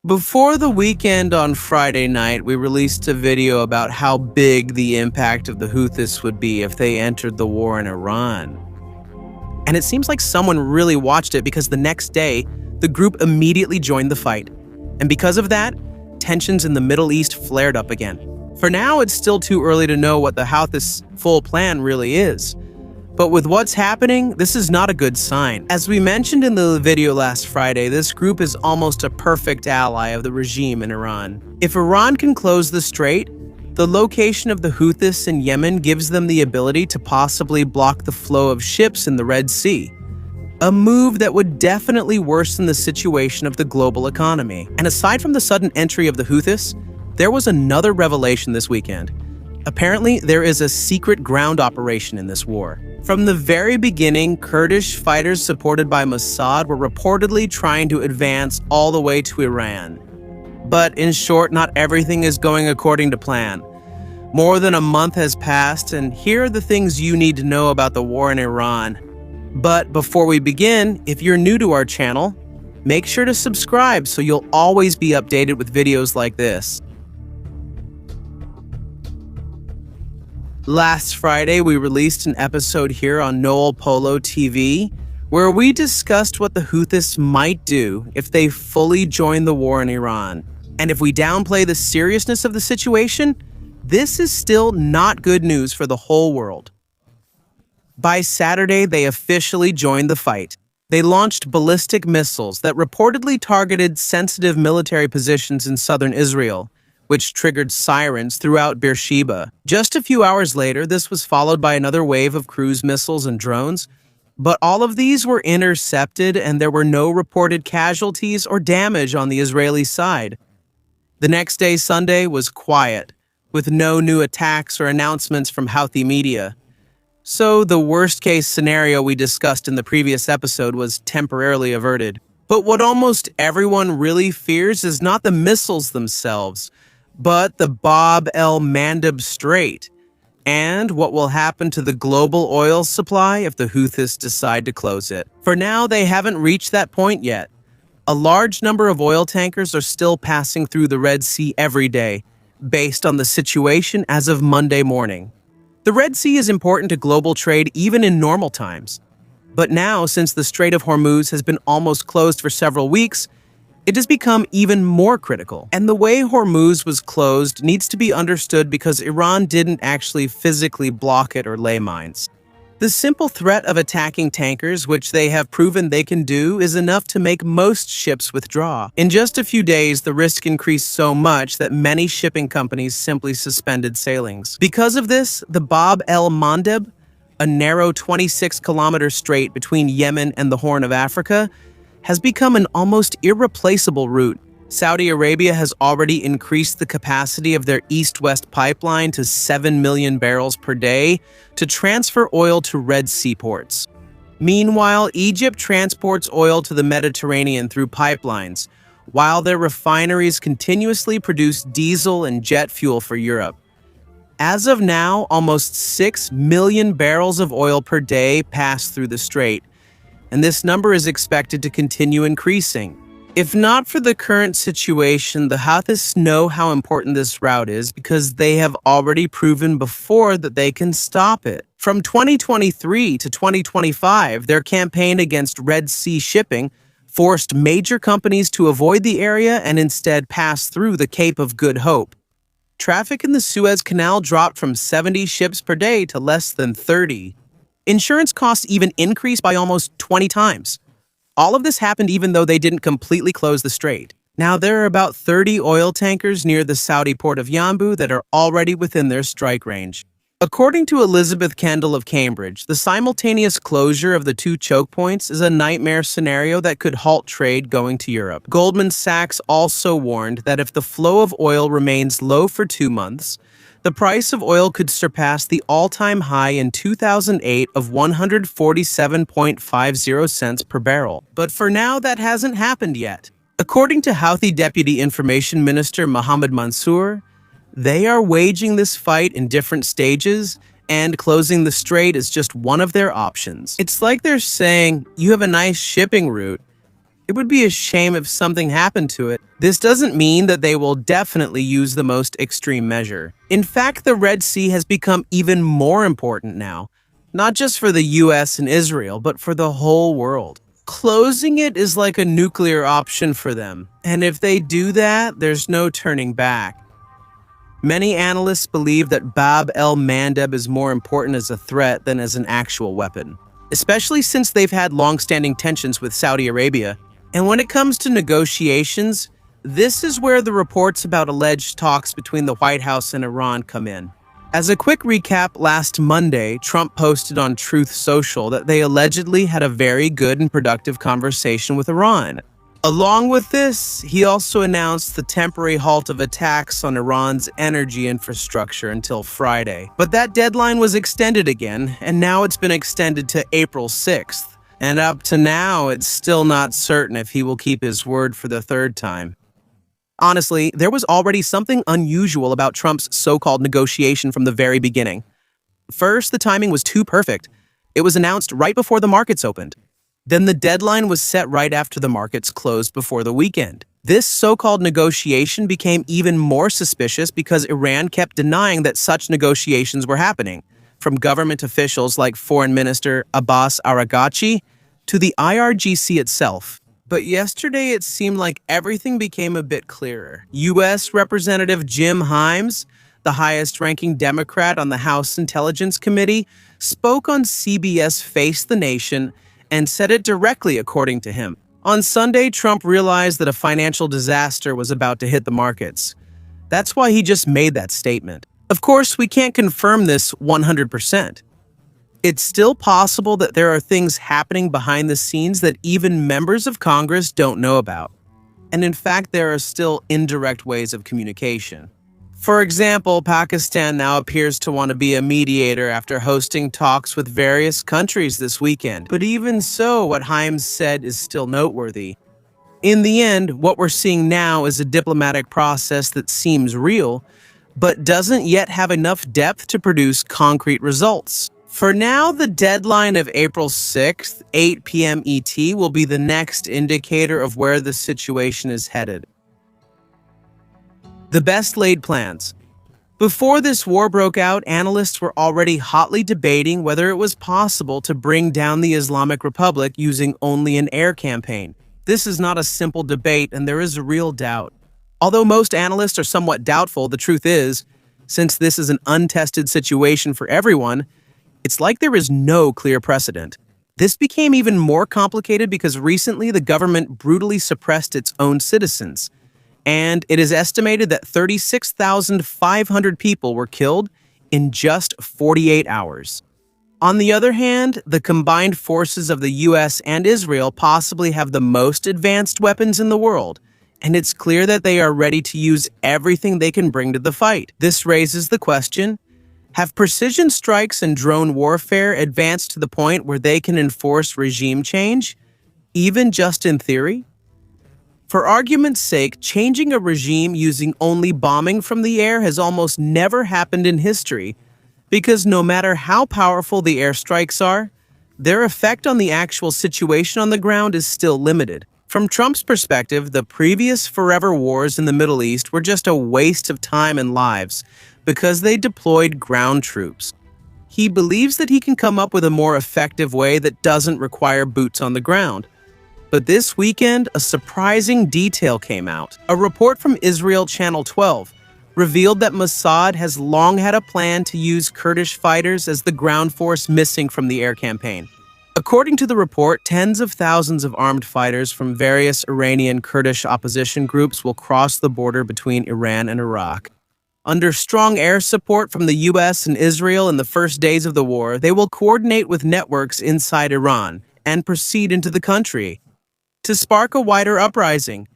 Before the weekend on Friday night, we released a video about how big the impact of the Houthis would be if they entered the war in Iran. And it seems like someone really watched it because the next day, the group immediately joined the fight. And because of that, tensions in the Middle East flared up again. For now, it's still too early to know what the Houthis' full plan really is. But with what's happening, this is not a good sign. As we mentioned in the video last Friday, this group is almost a perfect ally of the regime in Iran. If Iran can close the strait, the location of the Houthis in Yemen gives them the ability to possibly block the flow of ships in the Red Sea. A move that would definitely worsen the situation of the global economy. And aside from the sudden entry of the Houthis, there was another revelation this weekend. Apparently, there is a secret ground operation in this war. From the very beginning, Kurdish fighters supported by Mossad were reportedly trying to advance all the way to Iran. But in short, not everything is going according to plan. More than a month has passed, and here are the things you need to know about the war in Iran. But before we begin, if you're new to our channel, make sure to subscribe so you'll always be updated with videos like this. Last Friday, we released an episode here on Noel Polo TV where we discussed what the Houthis might do if they fully join the war in Iran. And if we downplay the seriousness of the situation, this is still not good news for the whole world. By Saturday, they officially joined the fight. They launched ballistic missiles that reportedly targeted sensitive military positions in southern Israel, which triggered sirens throughout Beersheba. Just a few hours later, this was followed by another wave of cruise missiles and drones, but all of these were intercepted and there were no reported casualties or damage on the Israeli side. The next day, Sunday, was quiet, with no new attacks or announcements from Houthi media. So the worst-case scenario we discussed in the previous episode was temporarily averted. But what almost everyone really fears is not the missiles themselves, but the Bab el-Mandeb Strait, and what will happen to the global oil supply if the Houthis decide to close it. For now, they haven't reached that point yet. A large number of oil tankers are still passing through the Red Sea every day, based on the situation as of Monday morning. The Red Sea is important to global trade even in normal times. But now, since the Strait of Hormuz has been almost closed for several weeks, it has become even more critical. And the way Hormuz was closed needs to be understood because Iran didn't actually physically block it or lay mines. The simple threat of attacking tankers, which they have proven they can do, is enough to make most ships withdraw. In just a few days, the risk increased so much that many shipping companies simply suspended sailings. Because of this, the Bab el-Mandeb, a narrow 26-kilometer strait between Yemen and the Horn of Africa, has become an almost irreplaceable route. Saudi Arabia has already increased the capacity of their east-west pipeline to 7 million barrels per day to transfer oil to Red Sea ports. Meanwhile, Egypt transports oil to the Mediterranean through pipelines, while their refineries continuously produce diesel and jet fuel for Europe. As of now, almost 6 million barrels of oil per day pass through the strait, and this number is expected to continue increasing. If not for the current situation, the Houthis know how important this route is because they have already proven before that they can stop it. From 2023 to 2025, their campaign against Red Sea shipping forced major companies to avoid the area and instead pass through the Cape of Good Hope. Traffic in the Suez Canal dropped from 70 ships per day to less than 30. Insurance costs even increased by almost 20 times. All of this happened even though they didn't completely close the strait. Now, there are about 30 oil tankers near the Saudi port of Yanbu that are already within their strike range. According to Elizabeth Kendall of Cambridge, the simultaneous closure of the two choke points is a nightmare scenario that could halt trade going to Europe. Goldman Sachs also warned that if the flow of oil remains low for 2 months, the price of oil could surpass the all-time high in 2008 of 147.50 cents per barrel. But for now, that hasn't happened yet. According to Houthi Deputy Information Minister Mohammed Mansour, they are waging this fight in different stages, and closing the strait is just one of their options. It's like they're saying, you have a nice shipping route, It would be a shame if something happened to it. This doesn't mean that they will definitely use the most extreme measure. In fact, the Red Sea has become even more important now, not just for the US and Israel, but for the whole world. Closing it is like a nuclear option for them, and if they do that, there's no turning back. Many analysts believe that Bab el-Mandeb is more important as a threat than as an actual weapon, especially since they've had long-standing tensions with Saudi Arabia. And when it comes to negotiations, this is where the reports about alleged talks between the White House and Iran come in. As a quick recap, last Monday, Trump posted on Truth Social that they allegedly had a very good and productive conversation with Iran. Along with this, he also announced the temporary halt of attacks on Iran's energy infrastructure until Friday. But that deadline was extended again, and now it's been extended to April 6th. And up to now, it's still not certain if he will keep his word for the third time. Honestly, there was already something unusual about Trump's so-called negotiation from the very beginning. First, the timing was too perfect. It was announced right before the markets opened. Then the deadline was set right after the markets closed before the weekend. This so-called negotiation became even more suspicious because Iran kept denying that such negotiations were happening, from government officials like Foreign Minister Abbas Araghchi to the IRGC itself. But yesterday it seemed like everything became a bit clearer. U.S. Representative Jim Himes, the highest-ranking Democrat on the House Intelligence Committee, spoke on CBS Face the Nation and said it directly according to him. On Sunday, Trump realized that a financial disaster was about to hit the markets. That's why he just made that statement. Of course, we can't confirm this 100%. It's still possible that there are things happening behind the scenes that even members of Congress don't know about. And in fact, there are still indirect ways of communication. For example, Pakistan now appears to want to be a mediator after hosting talks with various countries this weekend. But even so, what Himes said is still noteworthy. In the end, what we're seeing now is a diplomatic process that seems real, but doesn't yet have enough depth to produce concrete results. For now, the deadline of April 6th, 8 p.m. ET, will be the next indicator of where the situation is headed. The best laid plans. Before this war broke out, analysts were already hotly debating whether it was possible to bring down the Islamic Republic using only an air campaign. This is not a simple debate, and there is a real doubt. Although most analysts are somewhat doubtful, the truth is, since this is an untested situation for everyone, it's like there is no clear precedent. This became even more complicated because recently the government brutally suppressed its own citizens, and it is estimated that 36,500 people were killed in just 48 hours. On the other hand, the combined forces of the US and Israel possibly have the most advanced weapons in the world, and it's clear that they are ready to use everything they can bring to the fight. This raises the question, have precision strikes and drone warfare advanced to the point where they can enforce regime change, even just in theory? For argument's sake, changing a regime using only bombing from the air has almost never happened in history, because no matter how powerful the airstrikes are, their effect on the actual situation on the ground is still limited. From Trump's perspective, the previous forever wars in the Middle East were just a waste of time and lives because they deployed ground troops. He believes that he can come up with a more effective way that doesn't require boots on the ground. But this weekend, a surprising detail came out. A report from Israel Channel 12 revealed that Mossad has long had a plan to use Kurdish fighters as the ground force missing from the air campaign. According to the report, tens of thousands of armed fighters from various Iranian Kurdish opposition groups will cross the border between Iran and Iraq. Under strong air support from the US and Israel in the first days of the war, they will coordinate with networks inside Iran and proceed into the country to spark a wider uprising.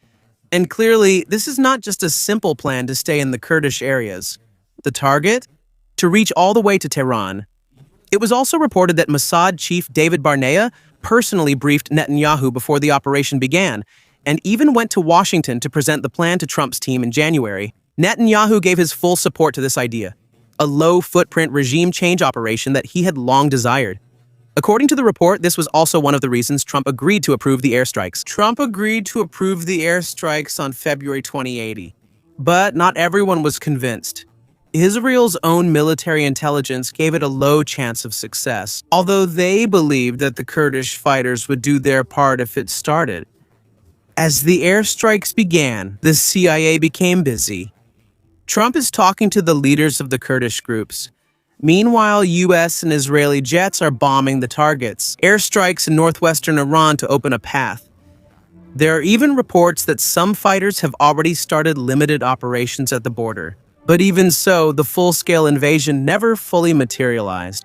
And clearly, this is not just a simple plan to stay in the Kurdish areas. The target? To reach all the way to Tehran. It was also reported that Mossad chief David Barnea personally briefed Netanyahu before the operation began, and even went to Washington to present the plan to Trump's team in January. Netanyahu gave his full support to this idea, a low-footprint regime change operation that he had long desired. According to the report, this was also one of the reasons Trump agreed to approve the airstrikes. Trump agreed to approve the airstrikes on February 2080, but not everyone was convinced. Israel's own military intelligence gave it a low chance of success, although they believed that the Kurdish fighters would do their part if it started. As the airstrikes began, the CIA became busy. Trump is talking to the leaders of the Kurdish groups. Meanwhile, U.S. and Israeli jets are bombing the targets, airstrikes in northwestern Iran to open a path. There are even reports that some fighters have already started limited operations at the border. But even so, the full-scale invasion never fully materialized.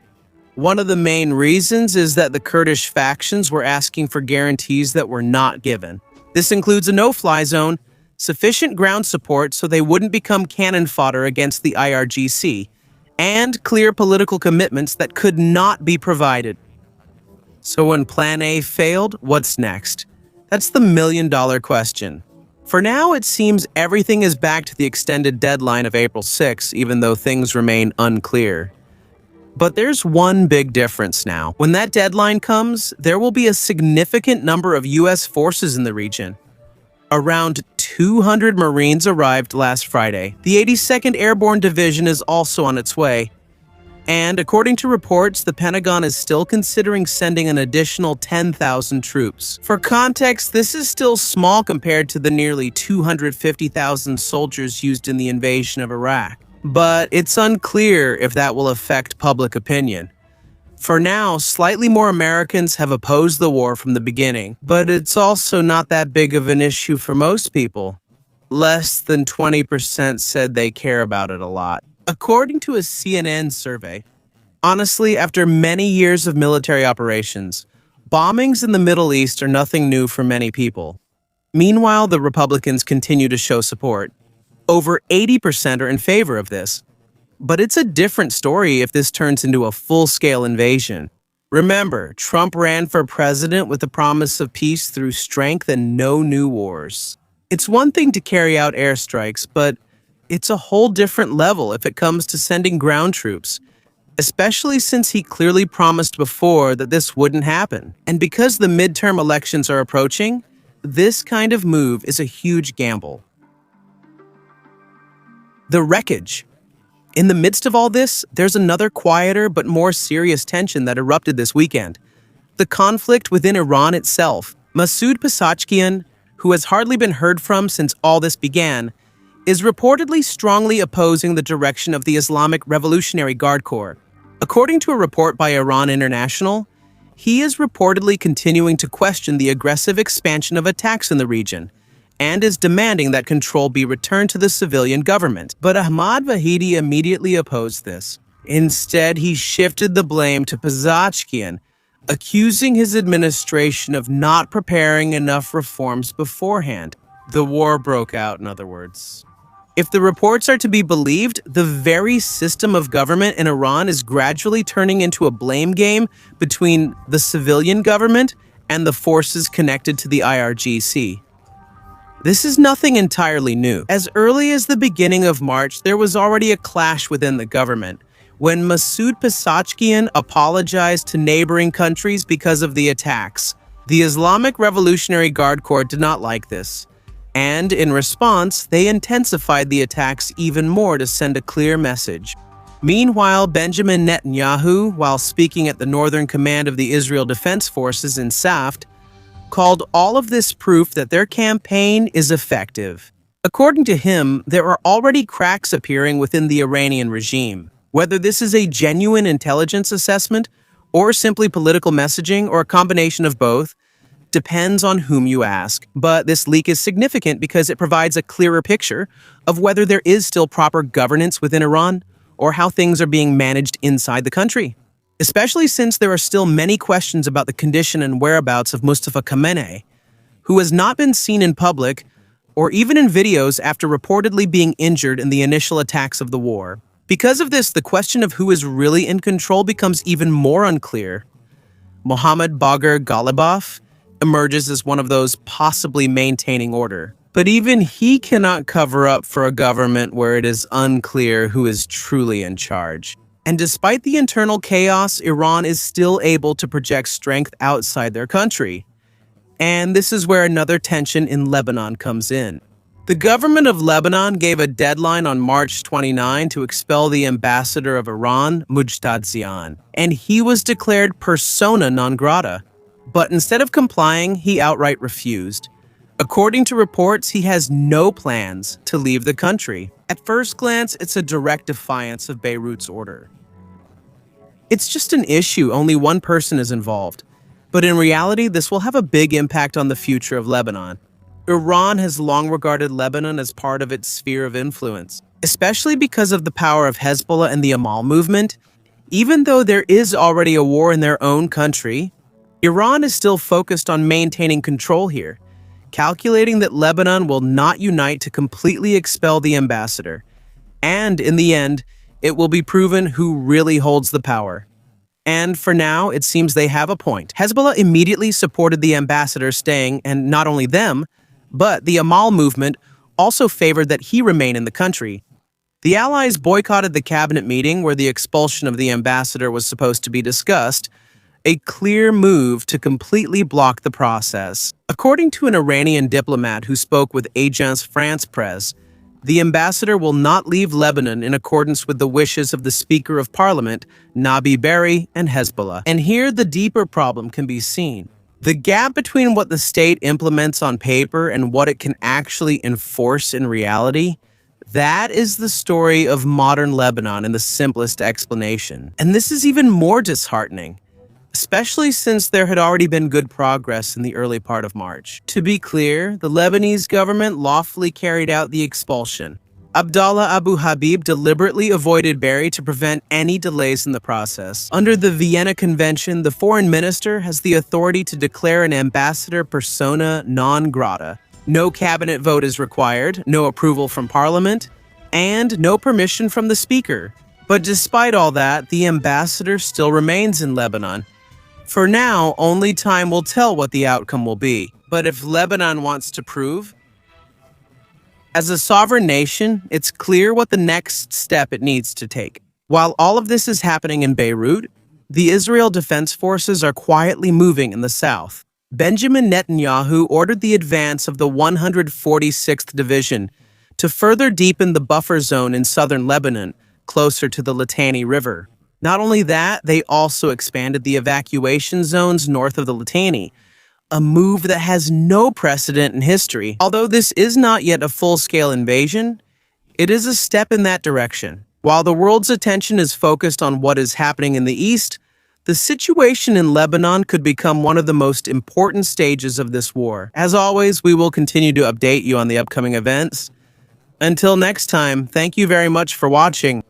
One of the main reasons is that the Kurdish factions were asking for guarantees that were not given. This includes a no-fly zone, sufficient ground support so they wouldn't become cannon fodder against the IRGC, and clear political commitments that could not be provided. So when Plan A failed, what's next? That's the million-dollar question. For now, it seems everything is back to the extended deadline of April 6, even though things remain unclear. But there's one big difference now. When that deadline comes, there will be a significant number of U.S. forces in the region. Around 200 Marines arrived last Friday. The 82nd Airborne Division is also on its way. And according to reports, the Pentagon is still considering sending an additional 10,000 troops. For context, this is still small compared to the nearly 250,000 soldiers used in the invasion of Iraq. But it's unclear if that will affect public opinion. For now, slightly more Americans have opposed the war from the beginning, but it's also not that big of an issue for most people. Less than 20% said they care about it a lot. According to a CNN survey, honestly, after many years of military operations, bombings in the Middle East are nothing new for many people. Meanwhile, the Republicans continue to show support. Over 80% are in favor of this. But it's a different story if this turns into a full-scale invasion. Remember, Trump ran for president with the promise of peace through strength and no new wars. It's one thing to carry out airstrikes, but it's a whole different level if it comes to sending ground troops, especially since he clearly promised before that this wouldn't happen. And because the midterm elections are approaching, this kind of move is a huge gamble. The wreckage. In the midst of all this, there's another quieter but more serious tension that erupted this weekend. The conflict within Iran itself. Masoud Pezeshkian, who has hardly been heard from since all this began, is reportedly strongly opposing the direction of the Islamic Revolutionary Guard Corps. According to a report by Iran International, he is reportedly continuing to question the aggressive expansion of attacks in the region, and is demanding that control be returned to the civilian government. But Ahmad Vahidi immediately opposed this. Instead, he shifted the blame to Pezeshkian, accusing his administration of not preparing enough reforms beforehand. The war broke out, in other words. If the reports are to be believed, the very system of government in Iran is gradually turning into a blame game between the civilian government and the forces connected to the IRGC. This is nothing entirely new. As early as the beginning of March, there was already a clash within the government, when Masoud Pezeshkian apologized to neighboring countries because of the attacks. The Islamic Revolutionary Guard Corps did not like this, and in response, they intensified the attacks even more to send a clear message. Meanwhile, Benjamin Netanyahu, while speaking at the Northern Command of the Israel Defense Forces in Saft, called all of this proof that their campaign is effective. According to him, there are already cracks appearing within the Iranian regime. Whether this is a genuine intelligence assessment, or simply political messaging, or a combination of both, depends on whom you ask. But this leak is significant because it provides a clearer picture of whether there is still proper governance within Iran, or how things are being managed inside the country. Especially since there are still many questions about the condition and whereabouts of Mustafa Khamenei, who has not been seen in public or even in videos after reportedly being injured in the initial attacks of the war. Because of this, the question of who is really in control becomes even more unclear. Mohammad Bagher Ghalibaf emerges as one of those possibly maintaining order. But even he cannot cover up for a government where it is unclear who is truly in charge. And despite the internal chaos, Iran is still able to project strength outside their country. And this is where another tension in Lebanon comes in. The government of Lebanon gave a deadline on March 29 to expel the ambassador of Iran, Mujtad, and he was declared persona non grata. But instead of complying, he outright refused. According to reports, he has no plans to leave the country. At first glance, it's a direct defiance of Beirut's order. It's just an issue, only one person is involved. But in reality, this will have a big impact on the future of Lebanon. Iran has long regarded Lebanon as part of its sphere of influence, especially because of the power of Hezbollah and the Amal movement. Even though there is already a war in their own country, Iran is still focused on maintaining control here, calculating that Lebanon will not unite to completely expel the ambassador. And in the end, it will be proven who really holds the power. And for now, it seems they have a point. Hezbollah immediately supported the ambassador staying, and not only them, but the Amal movement also favored that he remain in the country. The allies boycotted the cabinet meeting where the expulsion of the ambassador was supposed to be discussed, a clear move to completely block the process. According to an Iranian diplomat who spoke with Agence France Presse, the ambassador will not leave Lebanon in accordance with the wishes of the Speaker of Parliament, Nabi Berri, and Hezbollah. And here the deeper problem can be seen. The gap between what the state implements on paper and what it can actually enforce in reality, that is the story of modern Lebanon in the simplest explanation. And this is even more disheartening, especially since there had already been good progress in the early part of March. To be clear, the Lebanese government lawfully carried out the expulsion. Abdallah Abu Habib deliberately avoided Berri to prevent any delays in the process. Under the Vienna Convention, the foreign minister has the authority to declare an ambassador persona non grata. No cabinet vote is required, no approval from parliament, and no permission from the speaker. But despite all that, the ambassador still remains in Lebanon. For now, only time will tell what the outcome will be. But if Lebanon wants to prove, as a sovereign nation, it's clear what the next step it needs to take. While all of this is happening in Beirut, the Israel Defense Forces are quietly moving in the south. Benjamin Netanyahu ordered the advance of the 146th Division to further deepen the buffer zone in southern Lebanon, closer to the Litani River. Not only that, they also expanded the evacuation zones north of the Litani, a move that has no precedent in history. Although this is not yet a full-scale invasion, it is a step in that direction. While the world's attention is focused on what is happening in the east, the situation in Lebanon could become one of the most important stages of this war. As always, we will continue to update you on the upcoming events. Until next time, thank you very much for watching.